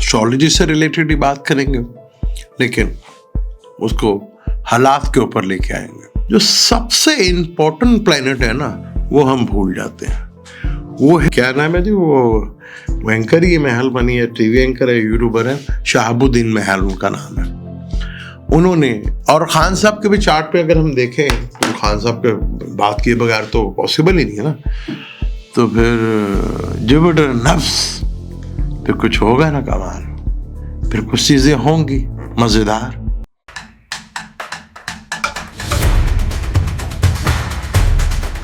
Astrology से related ही बात करेंगे, लेकिन उसको हालात के ऊपर लेके आएंगे। जो सबसे इंपॉर्टेंट प्लेनेट है ना, वो हम भूल जाते हैं। वो है, क्या नाम है जी, वो एंकर ही महल बनी है, टीवी एंकर है, यूट्यूबर है, शहाबुद्दीन महल उनका नाम है। उन्होंने, और खान साहब के भी चार्ट पे अगर हम देखें तो खान साहब के बात किए बगैर तो पॉसिबल ही नहीं है ना। तो फिर जुपिटर नफ्स, फिर कुछ होगा ना कमाल, फिर कुछ चीजें होंगी मजेदार।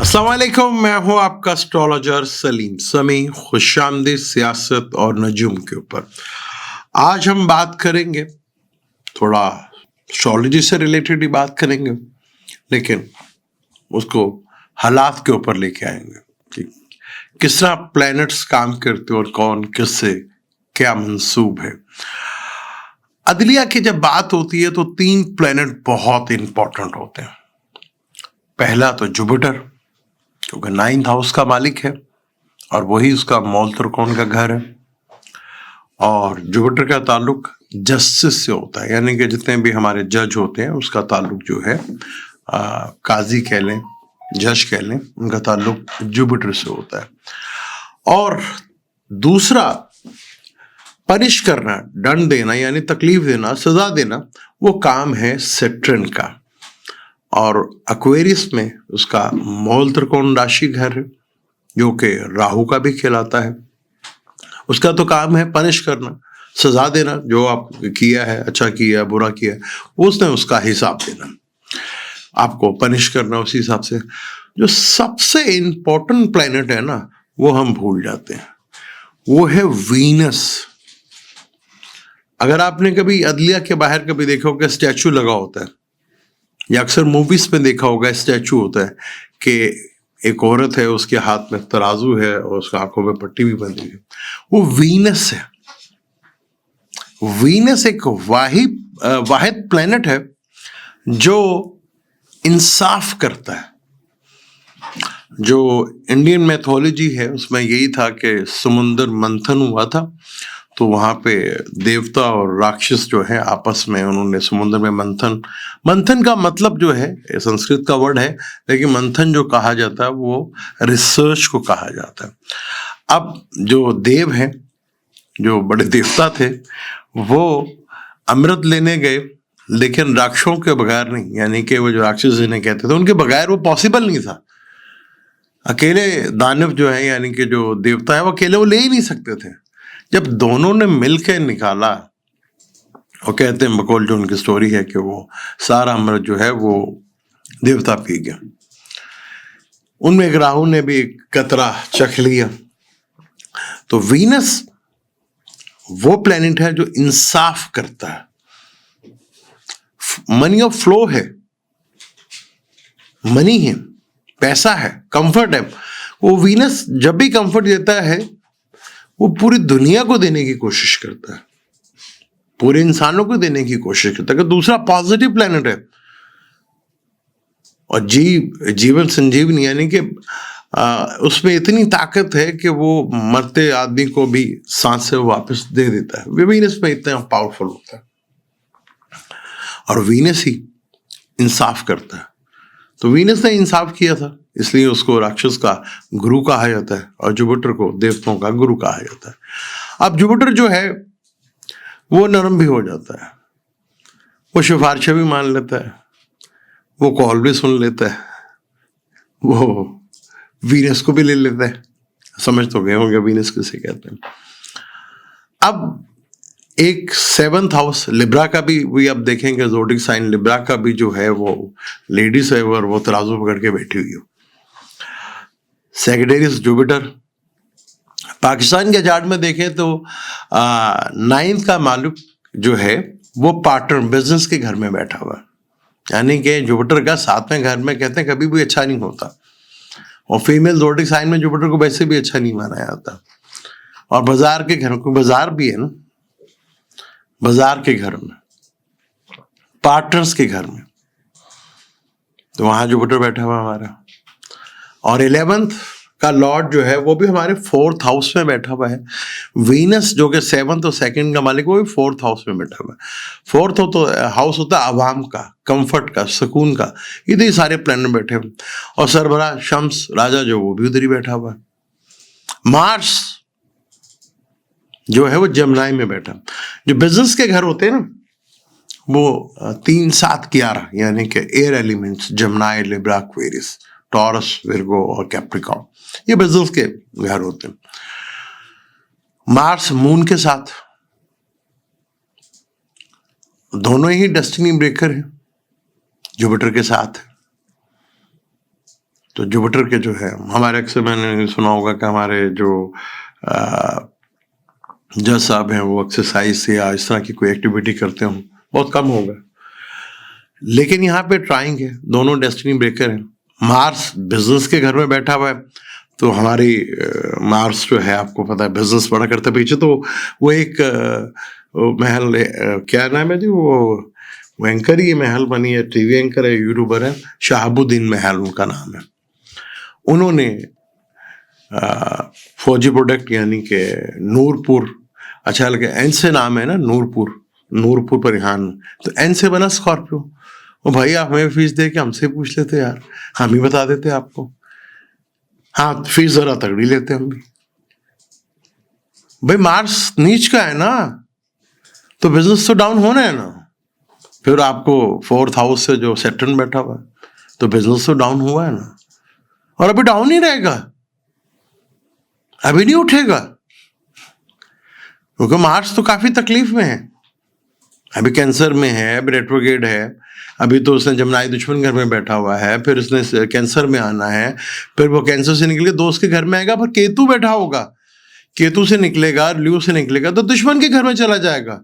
अस्सलाम वालेकुम, मैं हूं आपका एस्ट्रोलॉजर सलीम समी। खुशामदीद सियासत और नजूम के ऊपर। आज हम बात करेंगे, थोड़ा एस्ट्रोलॉजी से रिलेटेड ही बात करेंगे, लेकिन उसको हालात के ऊपर लेके आएंगे कि किस तरह प्लैनेट्स काम करते और कौन किससे क्या मंसूब है। अदलिया की जब बात होती है तो 3 प्लैनेट बहुत इंपॉर्टेंट होते हैं। पहला तो जुपिटर, क्योंकि 9th हाउस का मालिक है और वही उसका मौल त्रिकोण का घर है। और जुपिटर का ताल्लुक जस्टिस से होता है, यानी कि जितने भी हमारे जज होते हैं उसका ताल्लुक जो है काजी कह लें, जज कह लें, उनका ताल्लुक जुपिटर से होता है। और दूसरा, पनिश करना, दंड देना यानी तकलीफ देना, सजा देना, वो काम है सैटर्न का। और एक्वेरियस में उसका मौल त्रिकोण राशि घर है, जो कि राहु का भी खिलाता है। उसका तो काम है पनिश करना, सजा देना, जो आप किया है, अच्छा किया बुरा किया, उसने उसका हिसाब देना, आपको पनिश करना उसी हिसाब से। जो सबसे इंपॉर्टेंट प्लैनेट है ना, वो हम भूल जाते हैं, वो है वीनस। अगर आपने कभी अदलिया के बाहर कभी देखा होगा स्टैचू लगा होता है, या अक्सर मूवीज में देखा होगा स्टैचू होता है कि एक औरत है, उसके हाथ में तराजू है और उसकी आंखों में पट्टी भी बंधी है, वो वीनस है। वीनस एक वाहिद प्लैनेट है जो इंसाफ करता है। जो इंडियन मैथोलॉजी है उसमें यही था कि समुद्र मंथन हुआ था, तो वहां पे देवता और राक्षस जो है आपस में उन्होंने समुद्र में मंथन का मतलब जो है संस्कृत का वर्ड है, लेकिन मंथन जो कहा जाता है वो रिसर्च को कहा जाता है। अब जो देव हैं, जो बड़े देवता थे, वो अमृत लेने गए, लेकिन राक्षसों के बगैर नहीं, यानी कि वो जो राक्षस जिन्हें कहते थे उनके बगैर वो पॉसिबल नहीं था। अकेले दानव जो है, यानी कि जो देवता है, वो अकेले वो ले ही नहीं सकते थे। जब दोनों ने मिलकर निकाला, और कहते हैं बकौल जो उनकी स्टोरी है कि वो सारा अमृत जो है वो देवता पी गया। उनमें एक राहु ने भी एक कतरा चख लिया। तो वीनस वो प्लेनेट है जो इंसाफ करता है, मनी ऑफ फ्लो है, मनी है, पैसा है, कंफर्ट है। वो वीनस जब भी कंफर्ट देता है वो पूरी दुनिया को देने की कोशिश करता है, पूरे इंसानों को देने की कोशिश करता है। कि दूसरा पॉजिटिव प्लेनेट है और जीवन संजीवनी, यानी कि उसमें इतनी ताकत है कि वो मरते आदमी को भी सांस से वापस दे देता है। वीनस में इतना पावरफुल होता है, और वीनस ही इंसाफ करता है। तो वीनस ने इंसाफ किया था, इसलिए उसको राक्षस का गुरु कहा जाता है और जुपिटर को देवताओं का गुरु कहा जाता है। अब जुपिटर जो है वो नरम भी हो जाता है, वो सिफारिशें भी मान लेता है, वो कॉल भी सुन लेता है, वो वीनस को भी ले लेता है। समझ तो गए होंगे वीनस किसे कहते हैं। अब एक 7th हाउस लिब्रा का भी अब देखेंगे, ज़ोडिक साइन लिब्रा का भी जो है वो लेडीज है और वो तराजू पकड़ के बैठी हुई हो। Secretaries Jupiter. पाकिस्तान के चार्ट में देखें तो 9th का मालिक जो है वो पार्टनर बिजनेस के घर में बैठा हुआ है, यानी कि जुपिटर का 7वें घर में कहते हैं कभी भी अच्छा नहीं होता। और फीमेल ज़ोडिक साइन में जुपिटर को वैसे भी अच्छा नहीं माना जाता। और बाजार के घर को, बाजार भी है ना, बाजार के घर में, पार्टनर्स के घर में, तो वहां जुपिटर बैठा हुआ हमारा। और 11th का लॉर्ड जो है वो भी हमारे 4th हाउस में बैठा हुआ है। वीनस जो कि 7th और 2nd का मालिक, वो भी 4th हाउस में बैठा हुआ है। 4th हो तो हाउस होता है आवाम का, कंफर्ट का, सुकून का। इधर ही सारे प्लैनेट बैठे हुए, और सरबरा शम्स राजा जो वो भी उधर ही बैठा हुआ है। मार्स जो है वो जमनाई में बैठा। जो बिजनेस के घर होते हैं ना, वो 3, 7, 11 यानी कि air elements, जमनाई, Libra, Aquarius, taurus, Virgo और कैप्रिकॉर्न, ये बिजनेस के घर होते हैं। मार्स मून के साथ, दोनों ही डेस्टिनी ब्रेकर हैं, जुपिटर के साथ। तो जुपिटर के जो है हमारे, अक्सर मैंने सुना होगा कि हमारे जो जज साहब हैं वो एक्सरसाइज या इस तरह की कोई एक्टिविटी करते हो, बहुत कम होगा। लेकिन यहाँ पे ट्राइंग है, दोनों डेस्टिनी ब्रेकर हैं। मार्स बिजनेस के घर में बैठा हुआ है, तो हमारी मार्स जो है आपको पता है बिजनेस बड़ा करता है पीछे। तो वो एक महल, क्या नाम है जी, वो एंकर ही महल बनी है, टीवी एंकर है, यूट्यूबर है, शहाबुद्दीन महल उनका नाम है। उन्होंने फौजी प्रोडक्ट यानी कि नूरपुर, अच्छा लगे एन से नाम है ना, नूरपुर परिहान, तो एन से बना स्कॉर्पियो। वो भाई आप हमें फीस दे के हमसे पूछ लेते यार, हम ही बता देते आपको। हाँ, फीस जरा तगड़ी लेते हम भी। भाई मार्स नीच का है ना, तो बिजनेस तो डाउन होना है ना। फिर आपको 4th हाउस से जो सैटर्न बैठा हुआ है, तो बिजनेस तो डाउन हुआ है ना, और अभी डाउन ही रहेगा, अभी नहीं उठेगा, क्योंकि मार्स तो काफी तकलीफ में है। अभी कैंसर में है, अभी रेट्रोगेड है, अभी तो उसने जमनाई दुश्मन घर में बैठा हुआ है, फिर उसने कैंसर में आना है, फिर वो कैंसर से निकल के दोस्त के घर में आएगा, पर केतु बैठा होगा, केतु से निकलेगा, ल्यू से निकलेगा तो दुश्मन के घर में चला जाएगा।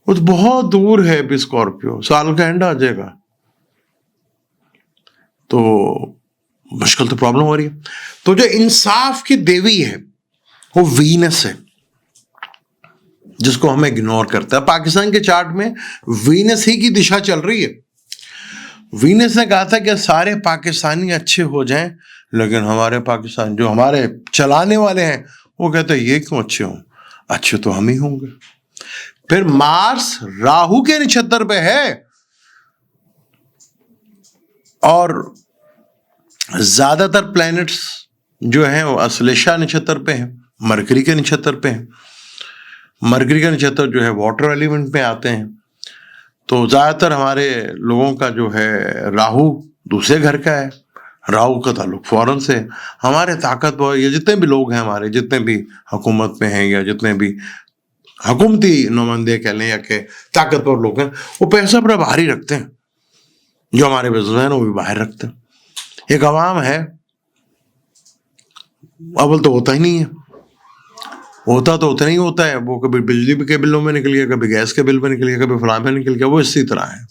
वो तो बहुत दूर है अभी स्कॉर्पियो, साल का एंड आ जाएगा, तो मुश्किल, तो प्रॉब्लम हो रही है। तो जो इंसाफ की देवी है वो वीनस है, जिसको हम इग्नोर करते हैं। पाकिस्तान के चार्ट में वीनस ही की दिशा चल रही है। वीनस ने कहा था कि सारे पाकिस्तानी अच्छे हो जाएं, लेकिन हमारे पाकिस्तान जो हमारे चलाने वाले हैं वो कहते हैं ये क्यों अच्छे हों, अच्छे तो हम ही होंगे। फिर मार्स राहु के नक्षत्र पे है, और ज्यादातर प्लैनेट्स जो हैं वो अश्लेषा नक्षत्र पे हैं, मरकरी के नक्षत्र पे हैं। मरकरी का नक्षत्र जो है वाटर एलिमेंट में आते हैं, तो ज्यादातर हमारे लोगों का जो है राहु दूसरे घर का है, राहु का ताल्लुक फौरन से। हमारे ताकतवर ये जितने भी लोग हैं, हमारे जितने भी हुकूमत में हैं, या जितने भी हुकूमती नुमाइंदे कह लें, या के ताकतवर लोग हैं, वो पैसा अपना बाहर ही रखते हैं। जो हमारे बिजनेसमैन वो भी बाहर रखते हैं। एक अवाम है, अव्वल तो होता ही नहीं है, होता तो उतना ही होता है, वो कभी बिजली के बिलों में निकल गया, कभी गैस के बिल में निकल गया, कभी फलां में निकल गया, वो इसी तरह है।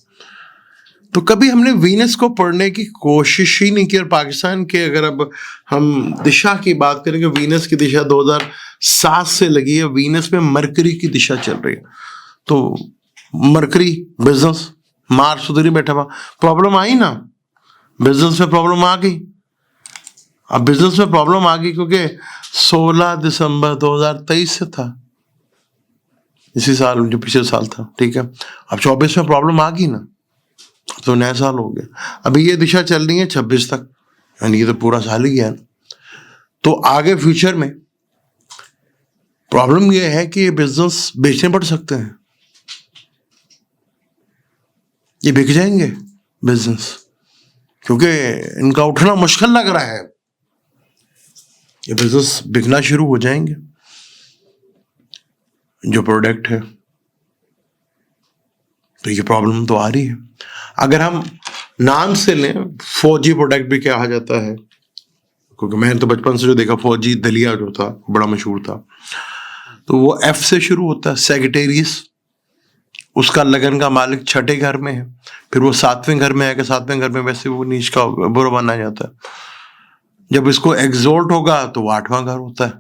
तो कभी हमने वीनस को पढ़ने की कोशिश ही नहीं की। और पाकिस्तान के अगर अब हम दिशा की बात करेंगे, वीनस की दिशा 2007 से लगी है, वीनस में मरकरी की दिशा चल रही है। तो मरकरी बिजनेस, मार्स उधर ही बैठा हुआ, प्रॉब्लम आई ना, बिजनेस में प्रॉब्लम आ गई। अब बिजनेस में प्रॉब्लम आ गई क्योंकि 16 दिसंबर 2023 से था, इसी साल जो पिछले साल था, ठीक है। अब 24 में प्रॉब्लम आ गई ना, तो नया साल हो गया। अभी ये दिशा चल रही है 26 तक, यानी ये तो पूरा साल ही गया ना। तो आगे फ्यूचर में प्रॉब्लम ये है कि ये बिजनेस बेचने पड़ सकते हैं, ये बिक जाएंगे बिजनेस, क्योंकि इनका उठना मुश्किल लग रहा है, ये बिजनेस बिकना शुरू हो जाएंगे जो प्रोडक्ट है। तो ये प्रॉब्लम तो आ रही है। अगर हम नाम से लें, फौजी प्रोडक्ट भी कहा जाता है, क्योंकि मैंने तो बचपन से जो देखा, फौजी दलिया जो था बड़ा मशहूर था, तो वो एफ से शुरू होता है, सेक्रेटेरियस, उसका लगन का मालिक छठे घर में है, फिर वो 7वें घर में आएगा, 7वें घर में वैसे वो नीच का बुरा माना जाता है। जब इसको एग्जॉल्ट होगा तो वो 8वां घर होता है।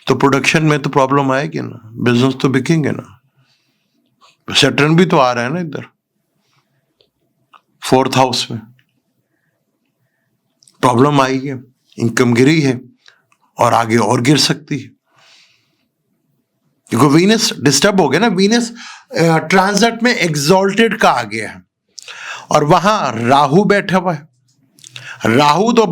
तो प्रोडक्शन में तो प्रॉब्लम आएगी ना, बिजनेस तो बिकेंगे ना। सैटर्न भी तो आ रहा है ना इधर 4th हाउस में, प्रॉब्लम आएगी। इनकम गिरी है और आगे और गिर सकती है, क्योंकि वीनस डिस्टर्ब हो गया ना। वीनस ट्रांजिट में एग्जॉल्टेड का आ गया है और वहां राहु बैठा हुआ है। राहु तो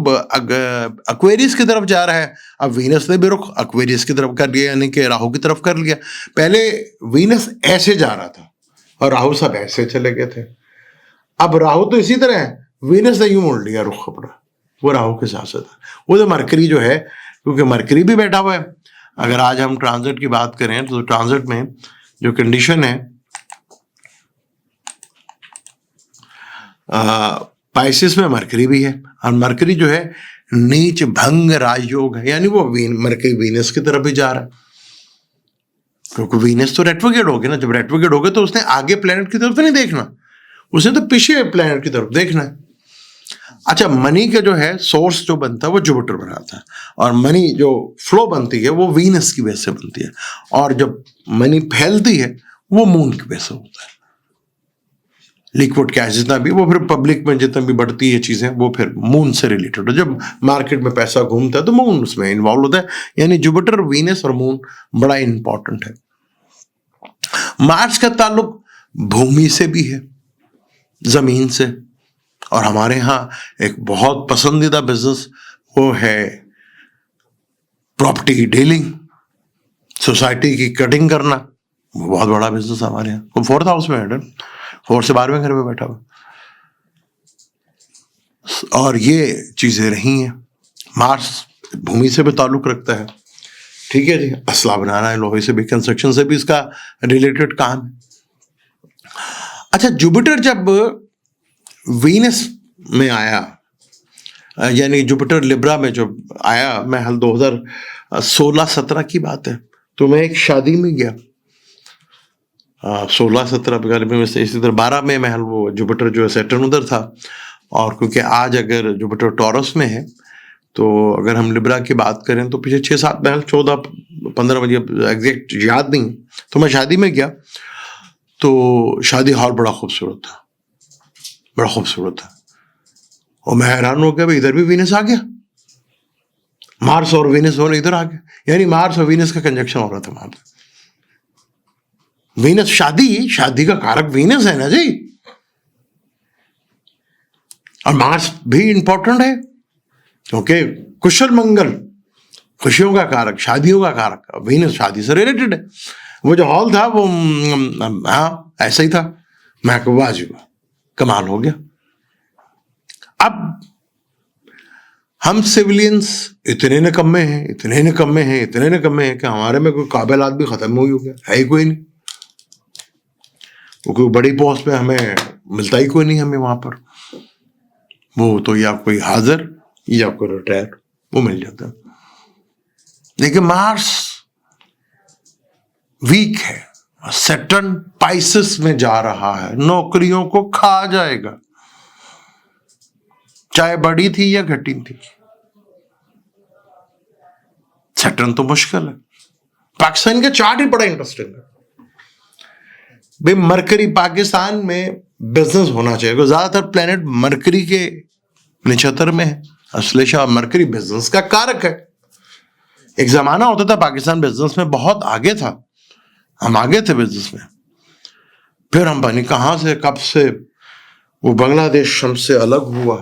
एक्वेरियस की तरफ जा रहा है, अब वीनस ने भी रुख एक्वेरियस की तरफ कर लिया, यानी कि राहु की तरफ कर लिया। पहले वीनस ऐसे जा रहा था और राहु सब ऐसे चले गए थे। अब राहु तो इसी तरह है, वीनस ने यूं मोड़ लिया रुख अपना, वो राहु के साथ साथ। वो तो मरकरी जो है, क्योंकि मरकरी भी बैठा हुआ है। अगर आज हम ट्रांजिट की बात करें तो ट्रांजिट में जो कंडीशन है, पाइसिस में मरकरी भी है और मरकरी जो है नीच भंग राजयोग है, यानी वो मरकरी वीनस की तरफ भी जा रहा है, क्योंकि वीनस तो रेट्रोग्रेड हो गया ना। जब रेट्रोग्रेड हो गया तो उसने आगे प्लेनेट की तरफ तो नहीं देखना, उसने तो पीछे प्लेनेट की तरफ देखना है। अच्छा, मनी का जो है सोर्स जो बनता है वो जुपिटर बनाता है, और मनी जो फ्लो बनती है वो वीनस की वजह से बनती है, और जब मनी फैलती है वो मून की वजह से होता है। लिक्विड कैश जितना भी, वो फिर पब्लिक में जितना भी बढ़ती है चीजें, वो फिर मून से रिलेटेड है। जब मार्केट में पैसा घूमता है तो मून उसमें इन्वॉल्व होता है, यानी जुपिटर, वीनस और मून बड़ा इंपॉर्टेंट है। मार्स का ताल्लुक भूमि से भी है, जमीन से, और हमारे यहाँ एक बहुत पसंदीदा बिजनेस वो है प्रॉपर्टी डीलिंग, सोसाइटी की कटिंग करना, वो बहुत बड़ा बिजनेस हमारे यहाँ। वो 4th हाउस में है, 4 से 12वें घर में बैठा हुआ, और ये चीजें रही हैं। मार्स भूमि से भी ताल्लुक रखता है, ठीक है जी। असला बनाना है, लोहे से भी, कंस्ट्रक्शन से भी इसका रिलेटेड काम है। अच्छा, जुपिटर जब वीनस में आया, यानी जुपिटर लिब्रा में जब आया, मैं हाल 2016-17 की बात है, तो मैं एक शादी में गया। 16-17 में इसी तरह 12 में महल वो जुपिटर जो है सैटर्न उधर था। और क्योंकि आज अगर जुपिटर टॉरस में है, तो अगर हम लिब्रा की बात करें तो पीछे 6-7 महल 14-15 बजे एग्जैक्ट याद नहीं। तो मैं शादी में गया, तो शादी हॉल बड़ा खूबसूरत था, बड़ा खूबसूरत था, और मैं हैरान हो गया, भाई इधर भी वीनस आ गया, मार्स और वीनस दोनों इधर आ गए, यानी मार्स और वीनस का कंजक्शन हो रहा था वहां पर। वीनस शादी का कारक वीनस है ना जी, और मार्स भी इंपॉर्टेंट है, क्योंकि कुशल मंगल, खुशियों का कारक, शादियों का कारक, वीनस शादी से रिलेटेड है। वो जो हॉल था वो हाँ ऐसा ही था। मैं को वाजिब, कमाल हो गया। अब हम सिविलियंस इतने निकम्मे हैं, इतने निकम्मे हैं, इतने निकम्मे हैं कि हमारे में कोई काबिल आदमी खत्म हो गया, है ही कोई नहीं। क्योंकि बड़ी पोस्ट पे हमें मिलता ही कोई नहीं, हमें वहां पर वो तो या कोई हाजिर या कोई रिटायर, वो मिल जाता है। लेकिन मार्स वीक है, सैटर्न पाइसेस में जा रहा है, नौकरियों को खा जाएगा, चाहे बड़ी थी या घटी थी। सैटर्न तो मुश्किल है। पाकिस्तान का चार्ट ही बड़ा इंटरेस्टिंग है भाई। मरकरी पाकिस्तान में बिजनेस होना चाहिए, क्योंकि ज्यादातर प्लेनेट मरकरी के नक्षत्र में है। अश्लेषा मरकरी बिजनेस का कारक है। एक जमाना होता था पाकिस्तान बिजनेस में बहुत आगे था, हम आगे थे बिजनेस में, फिर हम बनी कहां से कब से वो बांग्लादेश हमसे अलग हुआ,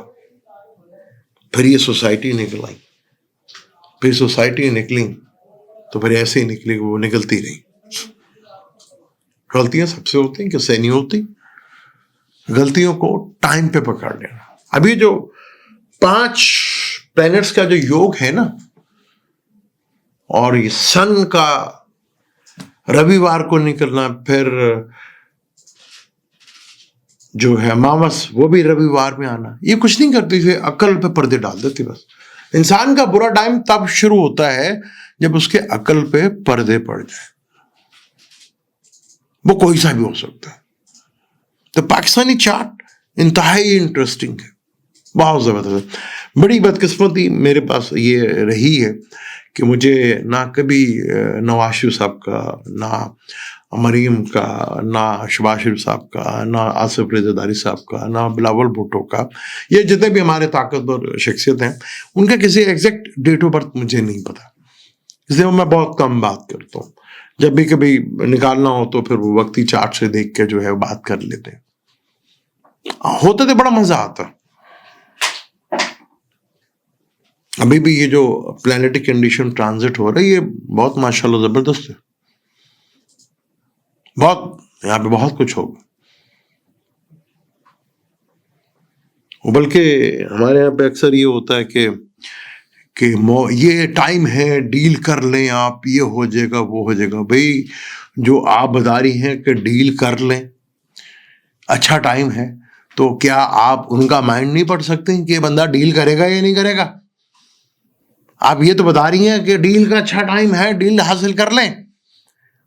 फिर ये सोसाइटी निकल आई, फिर सोसाइटी निकली तो फिर ऐसे ही निकली, वो निकलती रही। गलतियां सबसे होती हैं, किससे नहीं होती। गलतियों को टाइम पे पकड़ लेना। अभी जो 5 प्लैनेट्स का जो योग है ना, और ये सन का रविवार को निकलना, फिर जो है अमावस वो भी रविवार में आना, ये कुछ नहीं करती थी, अकल पे पर्दे डाल देती। बस इंसान का बुरा टाइम तब शुरू होता है जब उसके अकल पे पर्दे पड़ जाए, वो कोई सा भी हो सकता है। तो पाकिस्तानी चार्ट इंतहाई इंटरेस्टिंग है, बहुत जबरदस्त। बड़ी बदकिस्मती मेरे पास ये रही है कि मुझे ना कभी नवाज शरीफ साहब का, ना मरीम का, ना शहबाज शरीफ साहब का, ना आसिफ रेज़ादारी साहब का, ना बिलावल भुट्टो का, ये जितने भी हमारे ताकतवर शख्सियत हैं, उनका किसी एग्जैक्ट डेट ऑफ बर्थ मुझे नहीं पता, इसलिए मैं बहुत कम बात करता हूँ। जब भी कभी निकालना हो तो फिर वो वक्ती चार्ट से देख के जो है बात कर लेते हैं। होते तो बड़ा मजा आता। अभी भी ये जो प्लैनेटिक कंडीशन ट्रांजिट हो रहा है, ये बहुत माशाल्लाह जबरदस्त है, बहुत, यहाँ पे बहुत कुछ होगा। बल्कि हमारे यहाँ पे अक्सर ये होता है कि ये टाइम है, डील कर लें आप, ये हो जाएगा वो हो जाएगा। भाई जो आप बता रही हैं कि डील कर लें, अच्छा टाइम है, तो क्या आप उनका माइंड नहीं पढ़ सकते कि ये बंदा डील करेगा या नहीं करेगा? आप ये तो बता रही हैं कि डील का अच्छा टाइम है, डील हासिल कर लें।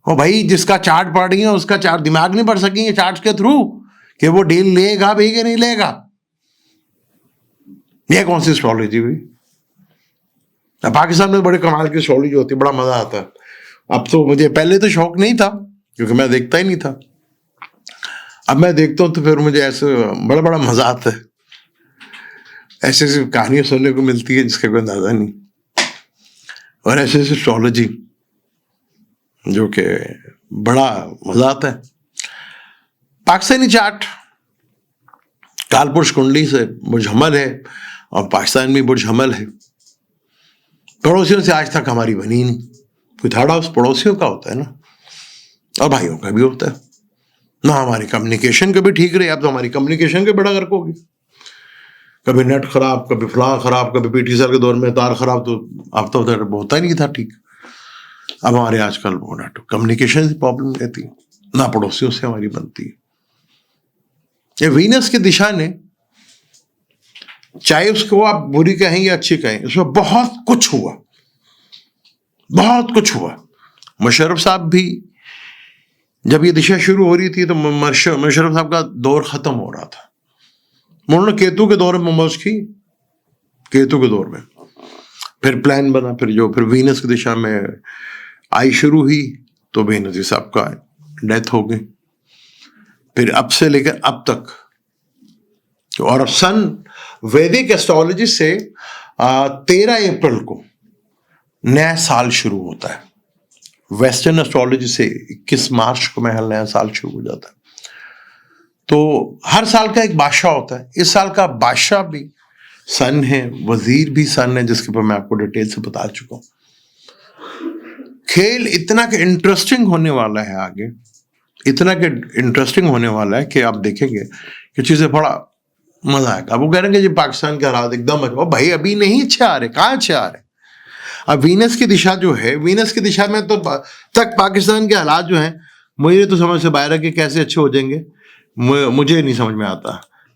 ओ भाई, जिसका चार्ट पढ़ रही है उसका चार्ट दिमाग नहीं पढ़ सकेंगे चार्ट के थ्रू कि वो डील लेगा भी कि नहीं लेगा? ये कौन सी एस्ट्रोलॉजी हुई? पाकिस्तान में बड़े कमाल की एस्ट्रोलॉजी होती है, बड़ा मजा आता है। अब तो मुझे पहले तो शौक नहीं था क्योंकि मैं देखता ही नहीं था, अब मैं देखता हूँ तो फिर मुझे ऐसे बड़ा बड़ा मजा आता है। ऐसी ऐसी कहानियां सुनने को मिलती है जिसका कोई अंदाजा नहीं, और ऐसे ऐसे एस्ट्रोलॉजी जो कि बड़ा मजा आता है। पाकिस्तानी चार्ट कालपुरुष कुंडली से बुर्ज हमल है, और पाकिस्तान में बुर्ज हमल है। पड़ोसियों से आज तक हमारी बनी नहीं। कोई थर्ड हाउस पड़ोसियों का होता है ना, और भाइयों का भी होता है ना। हमारी कम्युनिकेशन कभी ठीक रही, अब तो हमारी कम्युनिकेशन के बड़ा गर्क होगी। कभी नेट खराब, कभी फलां खराब, कभी पीटीसीएल के दौर में तार खराब, तो अब तो होता ही नहीं था ठीक। अब हमारे आजकल वो नेट कम्युनिकेशन की प्रॉब्लम रहती है, ना पड़ोसियों से हमारी बनती है। ये वीनस की दिशा ने, चाहे उसको आप बुरी कहें या अच्छी कहें, उसमें बहुत कुछ हुआ, बहुत कुछ हुआ। मुशर्रफ साहब भी जब ये दिशा शुरू हो रही थी तो मुशर्रफ साहब का दौर खत्म हो रहा था। उन्होंने केतु के दौर में मौज की, केतु के दौर में फिर प्लान बना, फिर वीनस की दिशा में आई शुरू हुई तो बेनजीर साहब का डेथ हो गई। फिर अब से लेकर अब तक, और सन वैदिक एस्ट्रोलॉजी से 13 अप्रैल को नया साल शुरू होता है। वेस्टर्न एस्ट्रोलॉजी से 21 मार्च को महल नया साल शुरू हो जाता है। तो हर साल का एक बादशाह होता है। इस साल का बादशाह भी सन है, वजीर भी सन है, जिसके ऊपर मैं आपको डिटेल से बता चुका हूं। खेल इतना कि इंटरेस्टिंग होने वाला है आगे, इतना कि इंटरेस्टिंग होने वाला है कि आप देखेंगे कि चीजें बड़ा मजा आएगा। वो कह रहे हैं कि जी पाकिस्तान के हालात एकदम अच्छे, भाई अभी नहीं अच्छे आ रहे, कहाँ अच्छे आ रहे? अब वीनस की दिशा जो है, वीनस की दिशा में तो तक पाकिस्तान के हालात जो हैं, मुझे तो समझ से बाहर है कि कैसे अच्छे हो जाएंगे। मुझे नहीं समझ में आता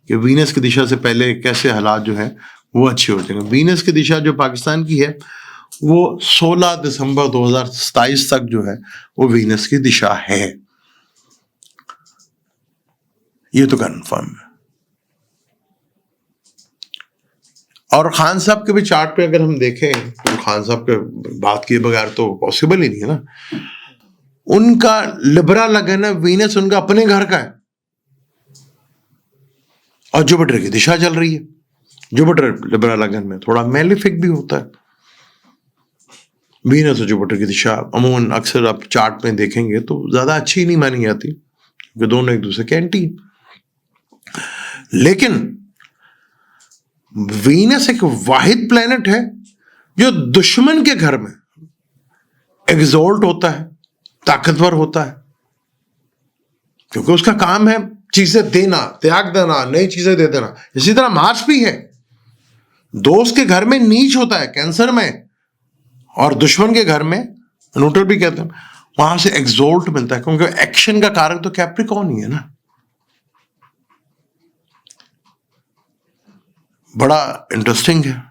कि वीनस की दिशा से पहले कैसे हालात जो हैं वो अच्छे हो जाएंगे। वीनस की दिशा जो पाकिस्तान की है वो 16 दिसंबर 2027 तक जो है वो वीनस की दिशा है, ये तो कंफर्म है। और खान साहब के भी चार्ट पे अगर हम देखें तो खान साहब के बात किए बगैर तो पॉसिबल ही नहीं है ना। उनका लिब्रा लगन है, वीनस उनका अपने घर का है, और जुपिटर की दिशा चल रही है। जुपिटर लिब्रा लगन में थोड़ा मेलिफिक भी होता है। वीनस और जुपिटर की दिशा अमूमन अक्सर आप चार्ट में देखेंगे तो ज्यादा अच्छी नहीं मानी जाती, क्योंकि दोनों एक दूसरे के एंटी। लेकिन वीनस एक वाहिद प्लेनेट है जो दुश्मन के घर में एग्जॉल्ट होता है, ताकतवर होता है, क्योंकि उसका काम है चीजें देना, त्याग देना, नई चीजें दे देना। इसी तरह मार्स भी है, दोस्त के घर में नीच होता है कैंसर में, और दुश्मन के घर में न्यूट्रल भी कहते हैं, वहां से एग्जॉल्ट मिलता है, क्योंकि एक्शन का कारक तो कैप्रिकॉर्न ही है ना। बड़ा इंटरेस्टिंग है।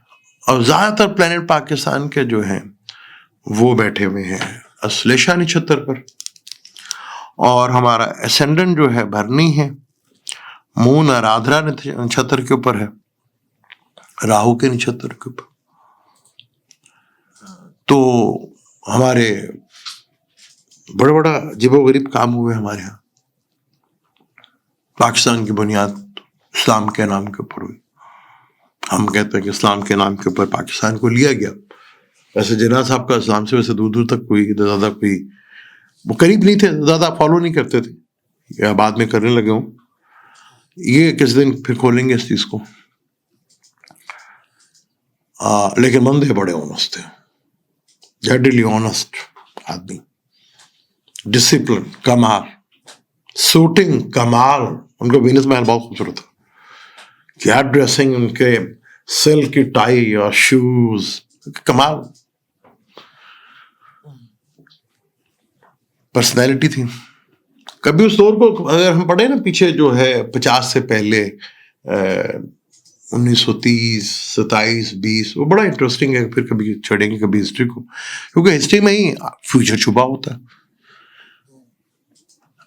और ज्यादातर प्लेनेट पाकिस्तान के जो हैं वो बैठे हुए हैं अश्लेषा नक्षत्र पर, और हमारा एसेंडेंट जो है भरनी है, मून आराधना नक्षत्र के ऊपर है, राहु के नक्षत्र के ऊपर। तो हमारे बड़ा बड़ा अजीबोगरीब काम हुए हमारे यहाँ। पाकिस्तान की बुनियाद इस्लाम के नाम के ऊपर हुई। हम कहते हैं कि इस्लाम के नाम के ऊपर पाकिस्तान को लिया गया। वैसे जिन्ना साहब का इस्लाम से वैसे दूर दूर तक कोई ज़्यादा कोई वो करीब नहीं थे, ज़्यादा फॉलो नहीं करते थे, या बाद में करने लगे हूँ। ये किस दिन फिर खोलेंगे इस चीज़ को। लेकिन बंदे बड़े ऑनेस्ट थे, डेडली ऑनेस्ट आदमी, डिसिप्लिन कमाल, शूटिंग कमाल। उनको वीनस महल बहुत खूबसूरत था, क्या ड्रेसिंग, उनके सिल्क की टाई और शूज कमाल, पर्सनैलिटी थी। कभी उस दौर को अगर हम पढ़े ना पीछे, जो है 50 से पहले 1930, 27, 20, वो बड़ा इंटरेस्टिंग है। फिर कभी चढ़ेंगे कभी हिस्ट्री को, क्योंकि हिस्ट्री में ही फ्यूचर छुपा होता है।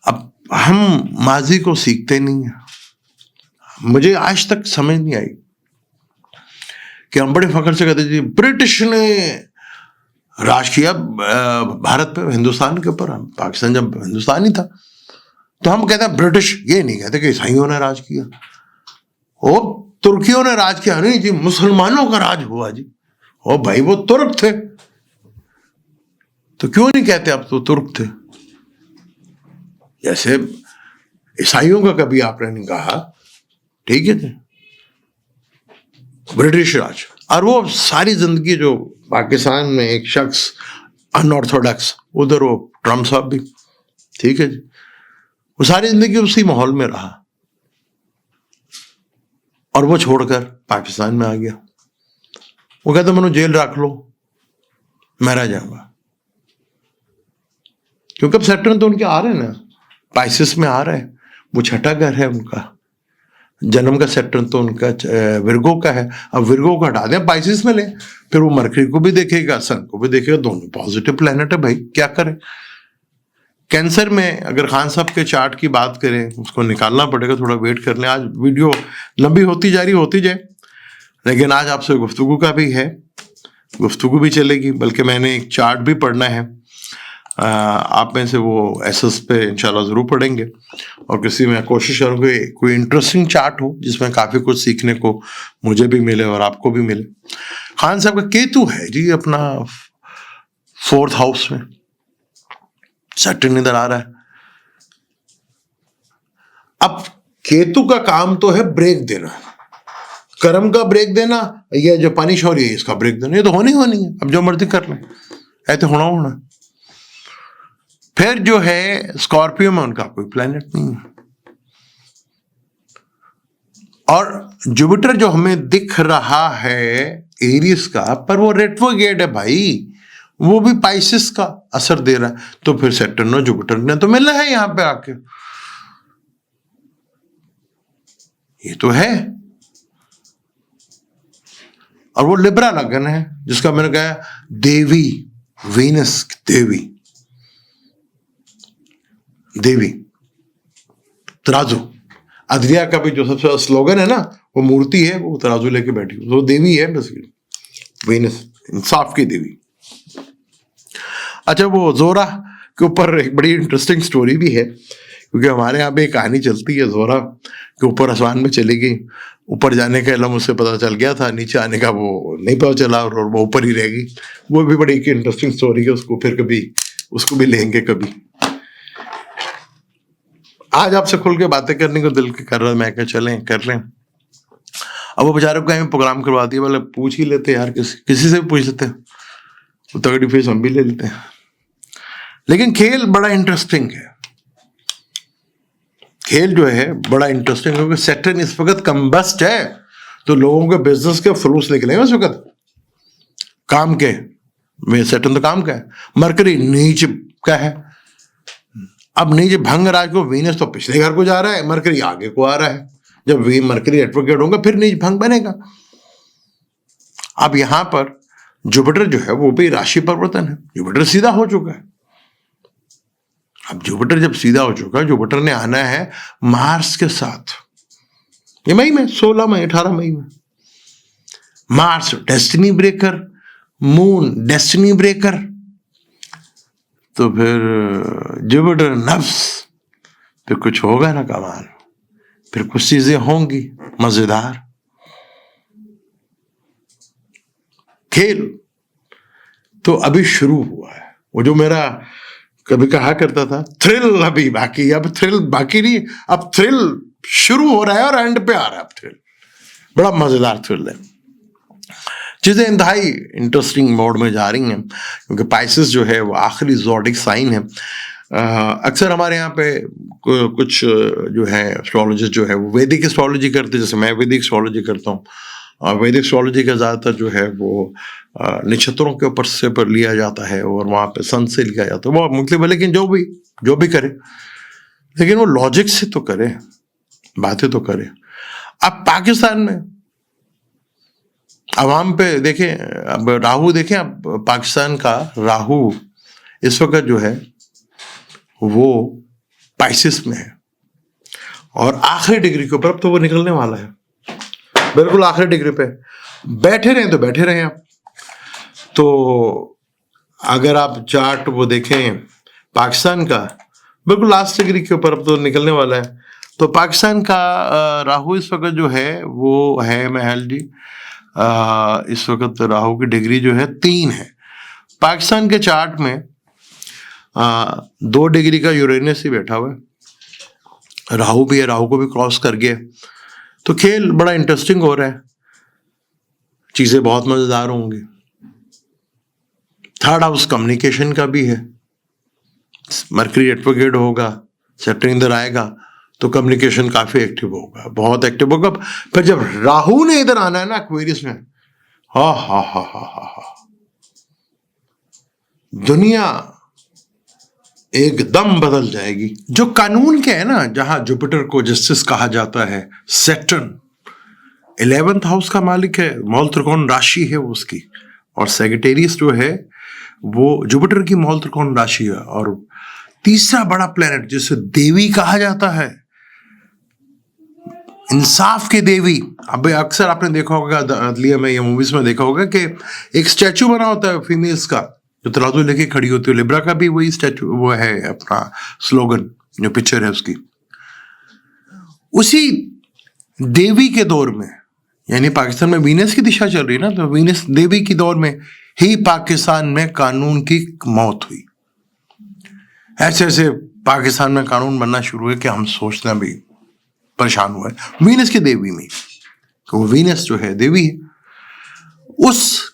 अब हम माजी को सीखते नहीं हैं। मुझे आज तक समझ नहीं आई कि हम बड़े फख्र से कहते थे ब्रिटिश ने राज किया भारत पे, हिंदुस्तान के ऊपर। पाकिस्तान जब हिंदुस्तान ही था तो हम कहते हैं ब्रिटिश, ये नहीं कहते कि ईसाइयों ने राज किया, ओ तुर्कियों ने राज किया। नहीं जी, मुसलमानों का राज हुआ जी। ओ भाई, वो तुर्क थे, तो क्यों नहीं कहते अब तो तुर्क थे। जैसे ईसाइयों का कभी आपने नहीं कहा, ठीक है जी, ब्रिटिश राज। और वो सारी जिंदगी जो पाकिस्तान में एक शख्स अनऑर्थोडॉक्स, उधर वो ट्रम्प साहब भी, ठीक है जी, वो सारी जिंदगी उसी माहौल में रहा और वो छोड़कर पाकिस्तान में आ गया। वो कहता मैंने जेल रख लो, मैं रह जाऊंगा। क्योंकि अब सैटर्न तो उनके आ रहे हैं ना, पाइसिस में आ रहा है, वो छठा घर है उनका। जन्म का सैटर्न तो उनका विर्गो का है। अब विर्गो को हटा दें, पाइसिस में ले, फिर वो मरकरी को भी देखेगा, सन को भी देखेगा, दोनों पॉजिटिव प्लेनेट है भाई, क्या करें। कैंसर में अगर खान साहब के चार्ट की बात करें, उसको निकालना पड़ेगा, थोड़ा वेट कर लें। आज वीडियो लंबी होती जा रही, होती जाए, लेकिन आज आपसे गुफ्तगू का भी है, गुफ्तगू भी चलेगी। बल्कि मैंने एक चार्ट भी पढ़ना है, आप में से वो एसएस पे इंशाल्लाह ज़रूर पढ़ेंगे, और किसी में कोशिश करूँगा कोई इंटरेस्टिंग चार्ट हो जिसमें काफ़ी कुछ सीखने को मुझे भी मिले और आपको भी मिले। खान साहब का केतु है जी अपना 4th हाउस में, सैटर्न इधर आ रहा है। अब केतु का काम तो है ब्रेक देना, कर्म का ब्रेक देना, ये जो पनिश हो रही है इसका ब्रेक देना। ये तो होनी है, अब जो मर्जी कर लें, ऐसे होना। फिर जो है स्कॉर्पियो में उनका कोई प्लैनेट नहीं है, और जुपिटर जो हमें दिख रहा है एरियस का, पर वो रेट्रोग्रेड है भाई, वो भी पाइसिस का असर दे रहा है। तो फिर सैटर्न और जुपिटर ने तो मिलना है यहां पे आके, ये तो है। और वो लिब्रा लगन है जिसका मैंने कहा देवी, वीनस देवी तराजू। अदरिया का भी जो सबसे स्लोगन है ना, वो मूर्ति है, वो तराजू लेके बैठी, वो देवी है बेसिकली, वीनस, इंसाफ की देवी। अच्छा, वो जोरा के ऊपर एक बड़ी इंटरेस्टिंग स्टोरी भी है, क्योंकि हमारे यहाँ पे एक कहानी चलती है, जोरा के ऊपर आसमान में चली गई, ऊपर जाने का इल्म उससे पता चल गया था, नीचे आने का वो नहीं पता चला, और वो ऊपर ही रह गई। वो भी बड़ी इंटरेस्टिंग स्टोरी है, उसको फिर कभी उसको भी लेंगे कभी। आज आपसे खुल के बातें करने को दिल कर रहा है, मैं क्या चलें कर लें। अब वो बेचारे को कहीं प्रोग्राम करवा दिया, बोले पूछ ही लेते यार, किसी से भी पूछ लेते हैं, वो तगड़ी फीस हम भी ले लेते हैं। लेकिन खेल बड़ा इंटरेस्टिंग है, खेल जो है बड़ा इंटरेस्टिंग है, क्योंकि सैटर्न इस वक्त कम्बस्ट है, तो लोगों के बिजनेस के फ्लूस निकलेंगे उस वक्त काम के में। सैटर्न तो काम का है, मरकरी नीच का है। अब नीचे भंग राज को, वीनस तो पिछले घर को जा रहा है, मरकरी आगे को आ रहा है। जब मरकरी एडवोकेट होगा फिर नीच भंग बनेगा। अब यहां पर जुपिटर जो है वो भी राशि परिवर्तन है, जुपिटर सीधा हो चुका है। अब जुपिटर जब सीधा हो चुका है, जुपिटर ने आना है मार्स के साथ, ये मई में 16 मई 18 मई में। Mars destiny breaker, moon destiny breaker, तो फिर जुपिटर नफ्स, फिर कुछ होगा ना कमाल, फिर कुछ चीजें होंगी मजेदार। खेल तो अभी शुरू हुआ है। वो जो मेरा कभी कहा करता था थ्रिल अभी बाकी, अब थ्रिल बाकी नहीं, अब थ्रिल शुरू हो रहा है और एंड पे आ रहा है। अब थ्रिल बड़ा मजेदार थ्रिल है। चीजें इंतहाई इंटरेस्टिंग मोड में जा रही हैं, क्योंकि पाइसेस जो है वो आखिरी ज़ोडिक साइन है। अक्सर हमारे यहाँ पे कुछ जो है एस्ट्रोलॉजिस्ट जो है वो वैदिक एस्ट्रोलॉजी करते हैं, जैसे मैं वैदिक एस्ट्रोलॉजी करता हूँ। और वैदिक एस्ट्रोलॉजी का ज़्यादातर जो है वो नक्षत्रों के ऊपर से पर लिया जाता है और वहाँ पे सन से लिया जाता है, वो मुख्तलिफ है। लेकिन जो भी करे, लेकिन वो लॉजिक से तो करे, बातें तो करे। अब पाकिस्तान में अवाम पे देखें, अब राहु देखें, अब पाकिस्तान का राहु इस वक्त जो है वो पाइसिस में है और आखिरी डिग्री के ऊपर, अब तो वो निकलने वाला है, बिल्कुल आखिरी डिग्री पे। बैठे रहें तो बैठे रहें आप। तो अगर आप चार्ट वो देखें पाकिस्तान का, बिल्कुल लास्ट डिग्री के ऊपर अब तो निकलने वाला है। तो पाकिस्तान का राहु इस वक्त जो है वो है महल जी, इस वक्त राहु की डिग्री जो है 3 है। पाकिस्तान के चार्ट में 2 डिग्री का यूरेनस ही बैठा हुआ है, राहु भी है, राहु को भी क्रॉस कर गया। तो खेल बड़ा इंटरेस्टिंग हो रहा है, चीजें बहुत मजेदार होंगी। 3rd हाउस कम्युनिकेशन का भी है, मरकरी एडवोकेट होगा, सेक्टर इधर आएगा तो कम्युनिकेशन काफी एक्टिव होगा, बहुत एक्टिव होगा। फिर जब राहु ने इधर आना है ना एक्वेरियस में, हा हा हा हा हा, दुनिया एकदम बदल जाएगी। जो कानून के है ना, जहां जुपिटर को जस्टिस कहा जाता है, सैटर्न 11th हाउस का मालिक है, मौल त्रिकोण राशि है वो उसकी, और सेजिटेरियस जो है वो जुपिटर की मौल त्रिकोण राशि है। और तीसरा बड़ा प्लेनेट जिसे देवी कहा जाता है, इंसाफ के देवी। अब अक्सर आपने देखा होगा अदलिया में या मूवीज में देखा होगा कि एक स्टैचू बना होता है फीमेल्स का, जो तराजू लेके खड़ी होती है। लिब्रा का भी वही स्टैचू वो है अपना स्लोगन, जो पिक्चर है उसकी। उसी देवी के दौर में, यानी पाकिस्तान में वीनस की दिशा चल रही है ना, तो वीनस देवी की दौर में ही पाकिस्तान में कानून की मौत हुई। ऐसे ऐसे पाकिस्तान में कानून बनना शुरू हुए कि हम सोचना भी परेशान हुए, वीनस की देवी में। तो वीनस जो है देवी है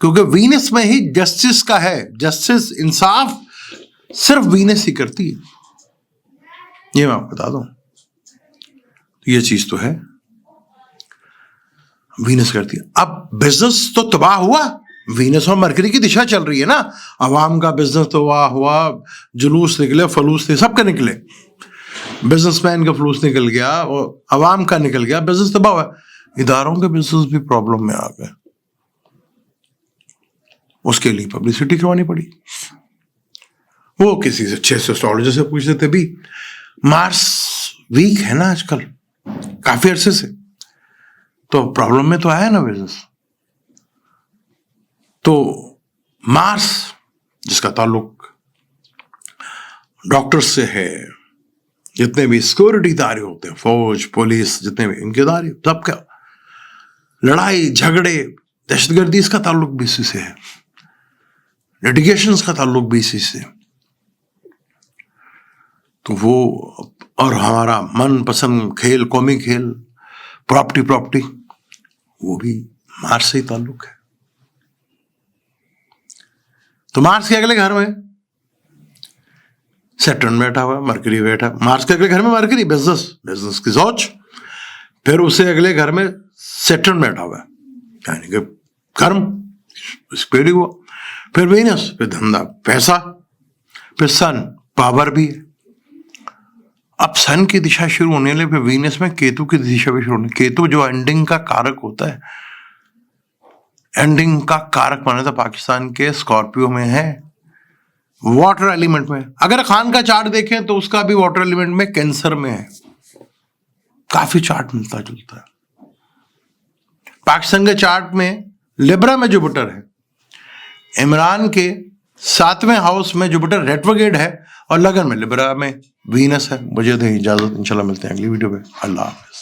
क्योंकि वीनस में ही जस्टिस का है, जस्टिस इंसाफ सिर्फ वीनस ही करती है, ये मैं आपको बता दूं। ये चीज तो है, वीनस करती है। अब बिजनेस तो तबाह हुआ, वीनस और मरकरी की दिशा चल रही है ना। अवाम का बिजनेस तो हुआ, जुलूस निकले, फलूस थे, सबका निकले। बिजनेसमैन का फलूस निकल गया और अवाम का निकल गया, बिजनेस तबाह हुआ। इदारों के बिजनेस भी प्रॉब्लम में आ गए, उसके लिए पब्लिसिटी करवानी पड़ी। वो किसी से अच्छे एस्ट्रोलॉजर से पूछते थे भी, मार्स वीक है ना आजकल काफी अरसे से, तो प्रॉब्लम में तो आया ना बिजनेस। तो मार्स जिसका ताल्लुक डॉक्टर्स से है, जितने भी सिक्योरिटी इदारे होते हैं, फौज पुलिस जितने भी इनके इदारे, सबका लड़ाई झगड़े दहशतगर्दी, इसका ताल्लुक भी इसी से है, लिटिगेशंस का ताल्लुक भी इसी से। तो वो, और हमारा मनपसंद खेल, कौमी खेल, प्रॉपर्टी, वो भी मार्स से ही ताल्लुक है। तो मार्स के अगले घर में सैटर्न बैठा हुआ, मरकरी बैठा। मार्स के अगले घर में मरकरी, बिजनेस की सोच। फिर उससे अगले घर में सैटर्न बैठा हुआ, यानी कि कर्म, स्पीड हुआ। फिर वीनस, फिर धंधा पैसा, फिर सन पावर भी है। अब सन की दिशा शुरू होने लगी, फिर वीनस में केतु की दिशा भी शुरू होने। केतु जो एंडिंग का कारक होता है, एंडिंग का कारक माना था पाकिस्तान के स्कॉर्पियो में है, वाटर एलिमेंट में। अगर खान का चार्ट देखें तो उसका भी वाटर एलिमेंट में कैंसर में है, काफी चार्ट मिलता जुलता है। पाकिस्तान के चार्ट में लिब्रा में जुपिटर है, इमरान के 7वें हाउस में जुपिटर रेट्रोग्रेड है और लगन में लिब्रा में वीनस है। मुझे दें इजाजत, इंशाल्लाह मिलते हैं अगली वीडियो में। अल्लाह हाफिज।